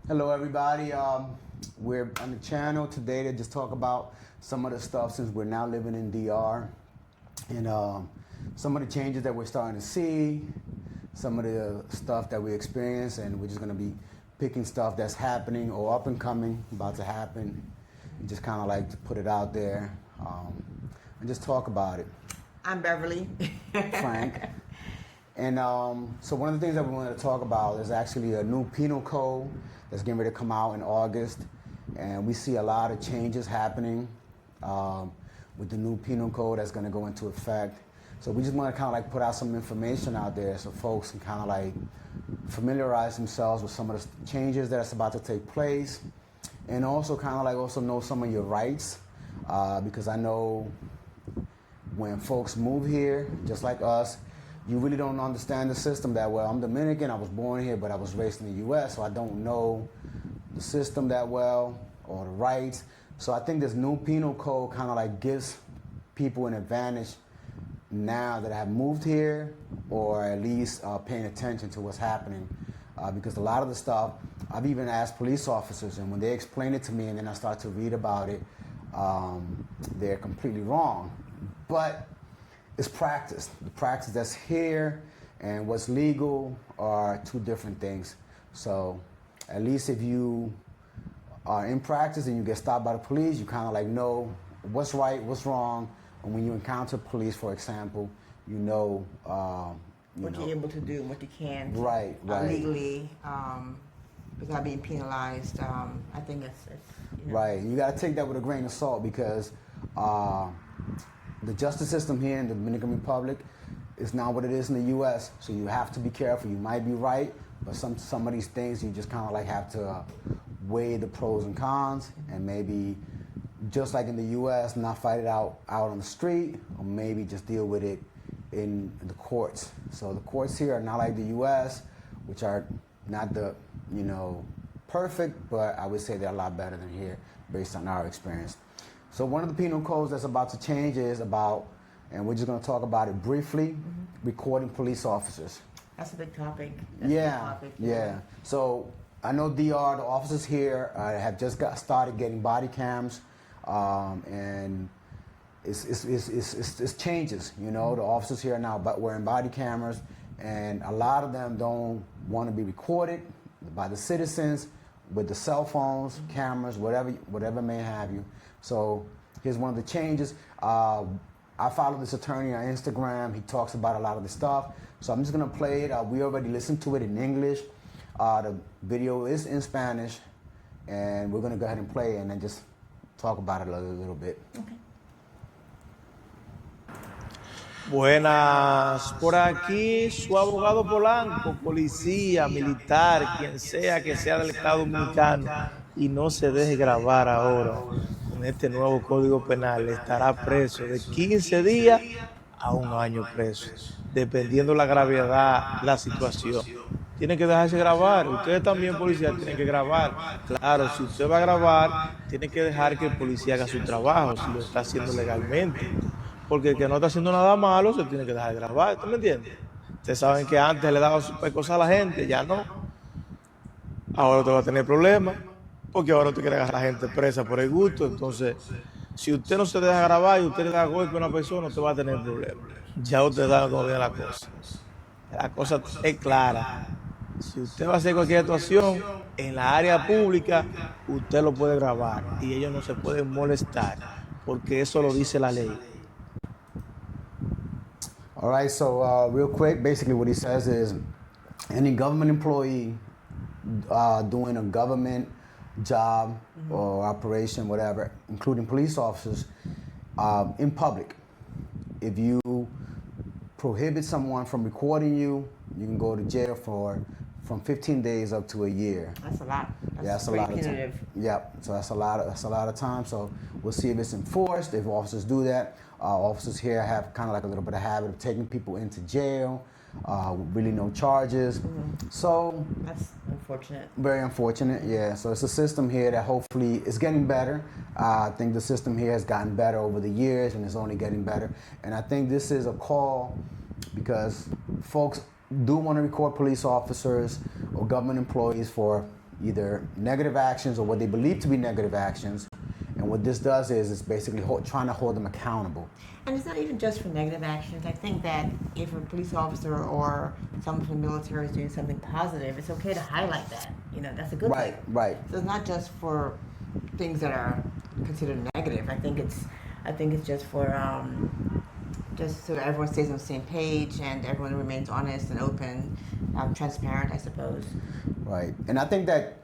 Hello, everybody. We're on the channel today to just talk about some of the stuff since we're now living in DR and some of the changes that we're starting to see, some of the stuff that we experience, and we're just going to be picking stuff that's happening or up and coming, about to happen, and just kind of like to put it out there and just talk about it. I'm Beverly. Frank. And so one of the things that we wanted to talk about is actually a new penal code that's getting ready to come out in August. And we see a lot of changes happening with the new penal code that's going to go into effect. So we just want to kind of like put out some information out there so folks can kind of like familiarize themselves with some of the changes that's about to take place. And also kind of like also know some of your rights because I know when folks move here, just like us, you really don't understand the system that well. I'm Dominican, I was born here, but I was raised in the US, so I don't know the system that well or the rights. So I think this new penal code kind of like gives people an advantage now that have moved here or at least paying attention to what's happening. Because a lot of the stuff, I've even asked police officers, and when they explain it to me and then I start to read about it, they're completely wrong. But it's practice. The practice that's here and what's legal are two different things. So at least if you are in practice and you get stopped by the police, you kind of like know what's right, what's wrong. And when you encounter police, for example, you know what you're able to do and what you can't. Right. Legally, without being penalized. I think it's Right. You got to take that with a grain of salt because the justice system here in the Dominican Republic is not what it is in the U.S. So you have to be careful. You might be right, but some of these things you just kind of like have to weigh the pros and cons, and maybe just like in the U.S., not fight it out on the street, or maybe just deal with it in the courts. So the courts here are not like the U.S., which are not the perfect, but I would say they're a lot better than here based on our experience. So one of the penal codes that's about to change is about, and we're just going to talk about it briefly, recording police officers. That's a big topic. Yeah. So I know DR, the officers here have just started getting body cams, and it's changes. The officers here are now wearing body cameras, and a lot of them don't want to be recorded by the citizens with the cell phones, cameras, whatever may have you. So here's one of the changes. I follow this attorney on Instagram. He talks about a lot of the stuff. So I'm just going to play it. We already listened to it in English. The video is in Spanish. And we're going to go ahead and play it and then just talk about it a little bit. Okay. Buenas, por aquí su abogado Polanco, policía, militar, quien sea que sea del Estado Dominicano y no se deje grabar ahora con este nuevo Código Penal, estará preso de 15 días a 1 año preso, dependiendo la gravedad de la situación. Tiene que dejarse grabar, ustedes también policías tienen que grabar. Claro, si usted va a grabar, tiene que dejar que el policía haga su trabajo, si lo está haciendo legalmente. Porque el que no está haciendo nada malo se tiene que dejar de grabar, ¿tú me entiendes? Ustedes saben que antes le daba super cosas a la gente, ya no. Ahora usted va a tener problemas, porque ahora usted quiere agarrar a la gente presa por el gusto. Entonces, si usted no se deja grabar y usted le da golpe a una persona, usted va a tener problemas. Ya usted sabe cómo viene la cosa. La cosa es clara. Si usted va a hacer cualquier actuación en la área pública, usted lo puede grabar y ellos no se pueden molestar, porque eso lo dice la ley. All right, so real quick, basically what he says is any government employee doing a government job or operation, whatever, including police officers, in public, if you prohibit someone from recording you, you can go to jail from 15 days up to a year. That's a lot. That's a lot of time. Yep. So that's a lot of time. So we'll see if it's enforced. If officers do that, officers here have kind of like a little bit of habit of taking people into jail, with really no charges. So that's unfortunate. Very unfortunate. Yeah. So it's a system here that hopefully is getting better. I think the system here has gotten better over the years, and it's only getting better. And I think this is a call because folks do want to record police officers or government employees for either negative actions or what they believe to be negative actions. And what this does is it's basically trying to hold them accountable. And it's not even just for negative actions. I think that if a police officer or someone from the military is doing something positive, it's okay to highlight that. That's a good thing. Right. So it's not just for things that are considered negative. I think it's just for just so that everyone stays on the same page and everyone remains honest and open, transparent, I suppose. Right. And I think that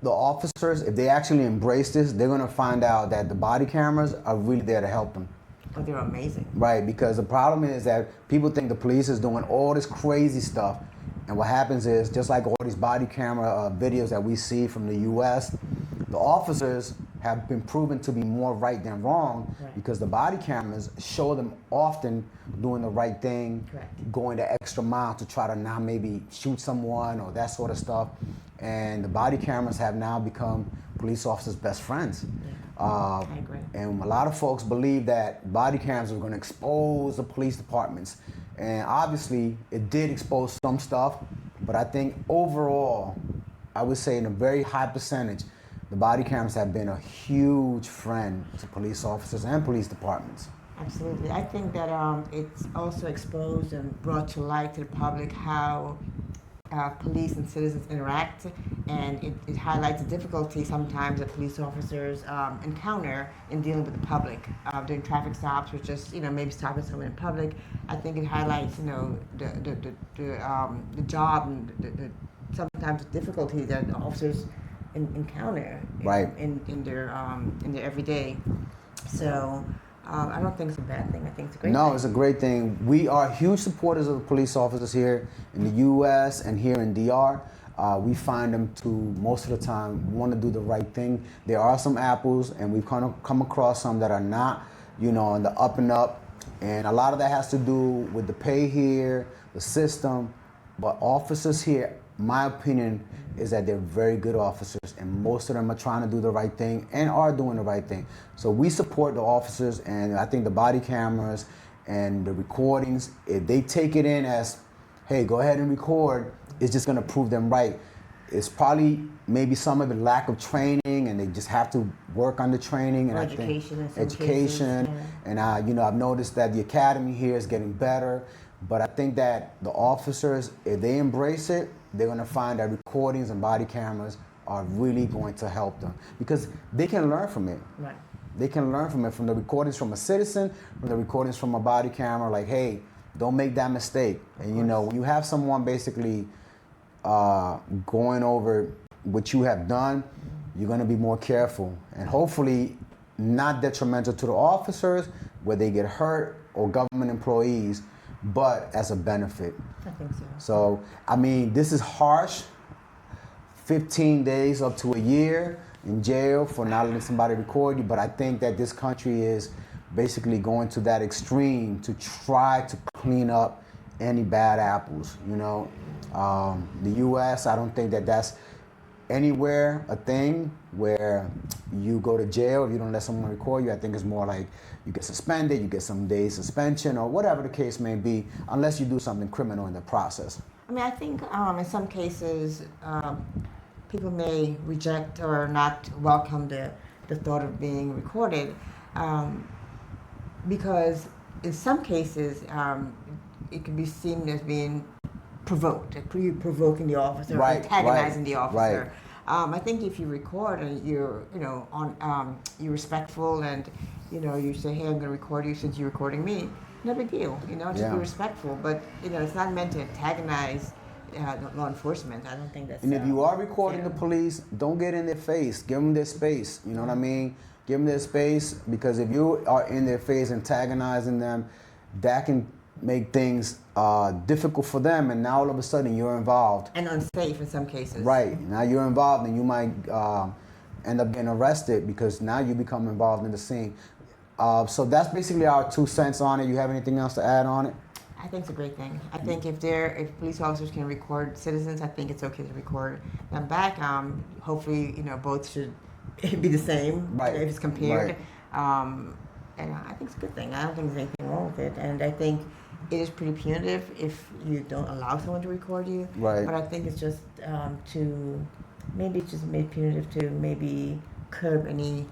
the officers, if they actually embrace this, they're going to find out that the body cameras are really there to help them. Oh, they're amazing. Right, because the problem is that people think the police is doing all this crazy stuff, and what happens is, just like all these body camera videos that we see from the U.S., the officers have been proven to be more right than wrong, because the body cameras show them often doing the right thing, going the extra mile to try to now maybe shoot someone or that sort of stuff. And the body cameras have now become police officers' best friends. I agree. And a lot of folks believe that body cameras are going to expose the police departments. And obviously, it did expose some stuff, but I think overall, I would say in a very high percentage, the body cameras have been a huge friend to police officers and police departments. Absolutely. I think that it's also exposed and brought to light to the public how police and citizens interact, and it highlights the difficulty sometimes that police officers encounter in dealing with the public during traffic stops, or just maybe stopping someone in public. I think it highlights the job and the sometimes the difficulty that the officers encounter in their everyday. So I don't think it's a bad thing. I think it's a great thing. No, it's a great thing. We are huge supporters of the police officers here in the U.S. and here in DR. We find them to, most of the time, want to do the right thing. There are some apples, and we've kind of come across some that are not, on the up and up. And a lot of that has to do with the pay here, the system. But officers here, my opinion is that they're very good officers, and most of them are trying to do the right thing and are doing the right thing. So we support the officers, and I think the body cameras and the recordings, if they take it in as, hey, go ahead and record, it's just going to prove them right. It's probably maybe some of the lack of training, and they just have to work on the training and education. And I've noticed that the academy here is getting better. But I think that the officers, if they embrace it, they're going to find that recordings and body cameras are really going to help them, because they can learn from it. Right. They can learn from it, from the recordings from a citizen, from the recordings from a body camera, like, hey, don't make that mistake. And when you have someone basically going over what you have done, you're going to be more careful, and hopefully not detrimental to the officers where they get hurt or government employees, but as a benefit. I think so. So, I mean, this is harsh. 15 days up to a year in jail for not letting somebody record you, but I think that this country is basically going to that extreme to try to clean up any bad apples, The U.S., I don't think that that's anywhere a thing where you go to jail if you don't let someone record you. I think it's more like you get suspended, you get some days suspension, or whatever the case may be, unless you do something criminal in the process. I mean, I think in some cases people may reject or not welcome the thought of being recorded because in some cases it can be seen as being provoked, provoking the officer, or antagonizing the officer. I think if you record and you're, you're respectful, and you say, hey, I'm going to record you since you're recording me, no big deal. Just be respectful. But it's not meant to antagonize law enforcement. I don't think that's. And if you are recording the police, don't get in their face. Give them their space. You know what I mean? Give them their space, because if you are in their face antagonizing them, that can make things difficult for them, and now all of a sudden you're involved. And unsafe in some cases. Right. Now you're involved, and you might end up getting arrested because now you become involved in the scene. So that's basically our 2 cents on it. You have anything else to add on it? I think it's a great thing. I think if police officers can record citizens, I think it's okay to record them back. Hopefully, both should be the same if it's compared. And I think it's a good thing. I don't think there's anything wrong with it. And I think it is pretty punitive if you don't allow someone to record you. Right. But I think it's just to maybe it's just made punitive to maybe curb any.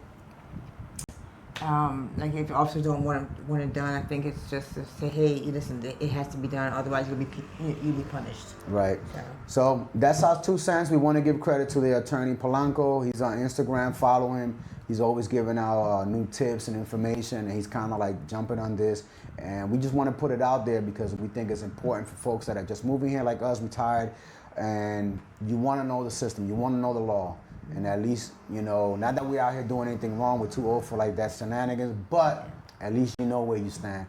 Like if officers don't want it done, I think it's just to say, hey, listen, it has to be done, otherwise you'll be punished. Right. So that's our 2 cents. We want to give credit to the attorney Polanco. He's on Instagram. Follow him. He's always giving out new tips and information, and he's kind of like jumping on this. And we just want to put it out there because we think it's important for folks that are just moving here like us, retired, and you want to know the system. You want to know the law. And at least, you know, not that we're out here doing anything wrong, we're too old for like that shenanigans, but at least you know where you stand.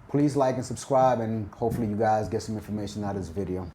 Please like and subscribe, and hopefully you guys get some information out of this video.